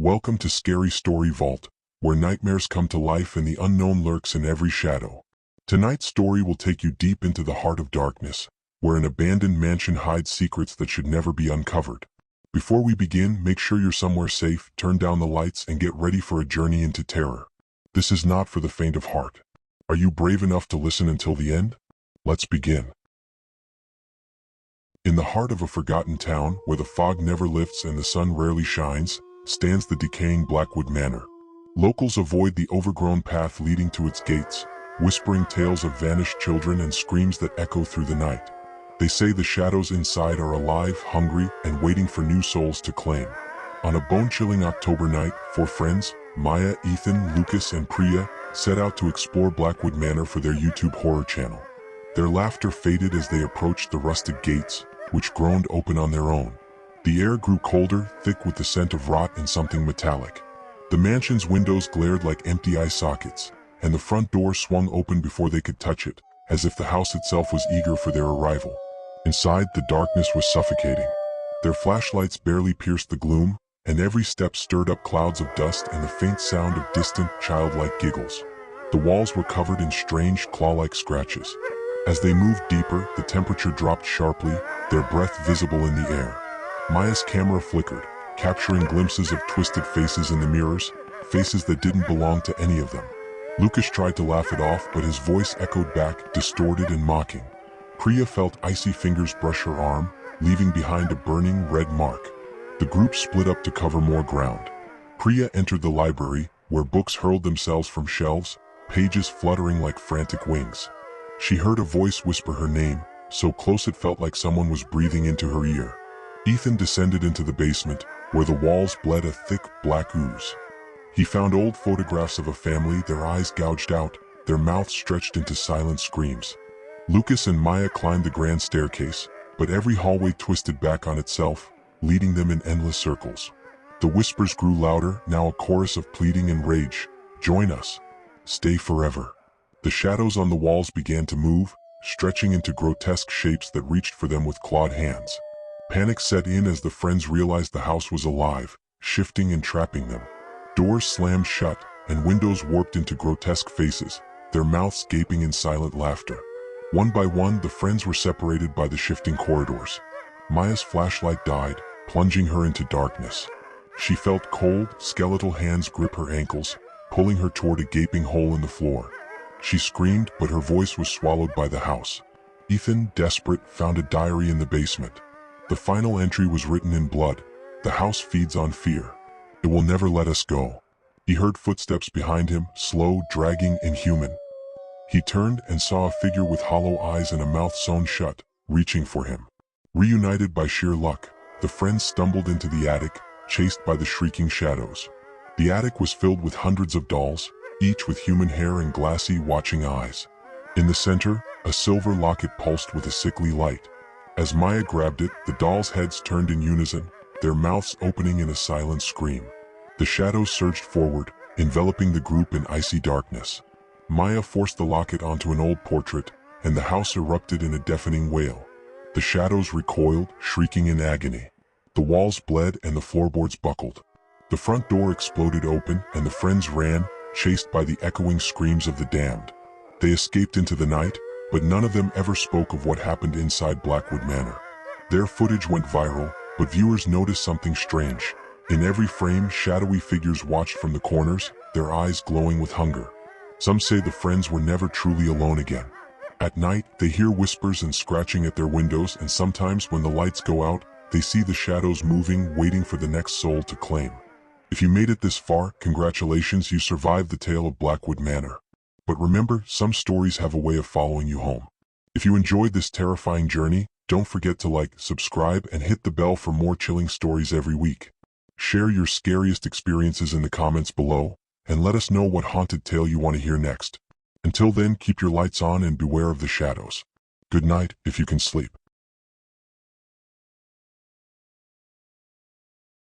Welcome to Scary Story Vault, where nightmares come to life and the unknown lurks in every shadow. Tonight's story will take you deep into the heart of darkness, where an abandoned mansion hides secrets that should never be uncovered. Before we begin, make sure you're somewhere safe, turn down the lights, and get ready for a journey into terror. This is not for the faint of heart. Are you brave enough to listen until the end? Let's begin. In the heart of a forgotten town, where the fog never lifts and the sun rarely shines, stands the decaying Blackwood Manor. Locals avoid the overgrown path leading to its gates, whispering tales of vanished children and screams that echo through the night. They say the shadows inside are alive, hungry, and waiting for new souls to claim. On a bone-chilling October night, four friends, Maya, Ethan, Lucas, and Priya, set out to explore Blackwood Manor for their YouTube horror channel. Their laughter faded as they approached the rusted gates, which groaned open on their own. The air grew colder, thick with the scent of rot and something metallic. The mansion's windows glared like empty eye sockets, and the front door swung open before they could touch it, as if the house itself was eager for their arrival. Inside, the darkness was suffocating. Their flashlights barely pierced the gloom, and every step stirred up clouds of dust and the faint sound of distant, childlike giggles. The walls were covered in strange, claw-like scratches. As they moved deeper, the temperature dropped sharply, their breath visible in the air. Maya's camera flickered, capturing glimpses of twisted faces in the mirrors, faces that didn't belong to any of them. Lucas tried to laugh it off, but his voice echoed back, distorted and mocking. Priya felt icy fingers brush her arm, leaving behind a burning red mark. The group split up to cover more ground. Priya entered the library, where books hurled themselves from shelves, pages fluttering like frantic wings. She heard a voice whisper her name, so close it felt like someone was breathing into her ear. Ethan descended into the basement, where the walls bled a thick, black ooze. He found old photographs of a family, their eyes gouged out, their mouths stretched into silent screams. Lucas and Maya climbed the grand staircase, but every hallway twisted back on itself, leading them in endless circles. The whispers grew louder, now a chorus of pleading and rage. "Join us. Stay forever." The shadows on the walls began to move, stretching into grotesque shapes that reached for them with clawed hands. Panic set in as the friends realized the house was alive, shifting and trapping them. Doors slammed shut, and windows warped into grotesque faces, their mouths gaping in silent laughter. One by one, the friends were separated by the shifting corridors. Maya's flashlight died, plunging her into darkness. She felt cold, skeletal hands grip her ankles, pulling her toward a gaping hole in the floor. She screamed, but her voice was swallowed by the house. Ethan, desperate, found a diary in the basement. The final entry was written in blood. "The house feeds on fear. It will never let us go." He heard footsteps behind him, slow, dragging, inhuman. He turned and saw a figure with hollow eyes and a mouth sewn shut, reaching for him. Reunited by sheer luck, the friends stumbled into the attic, chased by the shrieking shadows. The attic was filled with hundreds of dolls, each with human hair and glassy, watching eyes. In the center, a silver locket pulsed with a sickly light. As Maya grabbed it, the dolls' heads turned in unison, their mouths opening in a silent scream. The shadows surged forward, enveloping the group in icy darkness. Maya forced the locket onto an old portrait, and the house erupted in a deafening wail. The shadows recoiled, shrieking in agony. The walls bled and the floorboards buckled. The front door exploded open, and the friends ran, chased by the echoing screams of the damned. They escaped into the night, but none of them ever spoke of what happened inside Blackwood Manor. Their footage went viral, but viewers noticed something strange. In every frame, shadowy figures watched from the corners, their eyes glowing with hunger. Some say the friends were never truly alone again. At night, they hear whispers and scratching at their windows, and sometimes when the lights go out, they see the shadows moving, waiting for the next soul to claim. If you made it this far, congratulations, you survived the tale of Blackwood Manor. But remember, some stories have a way of following you home. If you enjoyed this terrifying journey, don't forget to like, subscribe, and hit the bell for more chilling stories every week. Share your scariest experiences in the comments below, and let us know what haunted tale you want to hear next. Until then, keep your lights on and beware of the shadows. Good night, if you can sleep.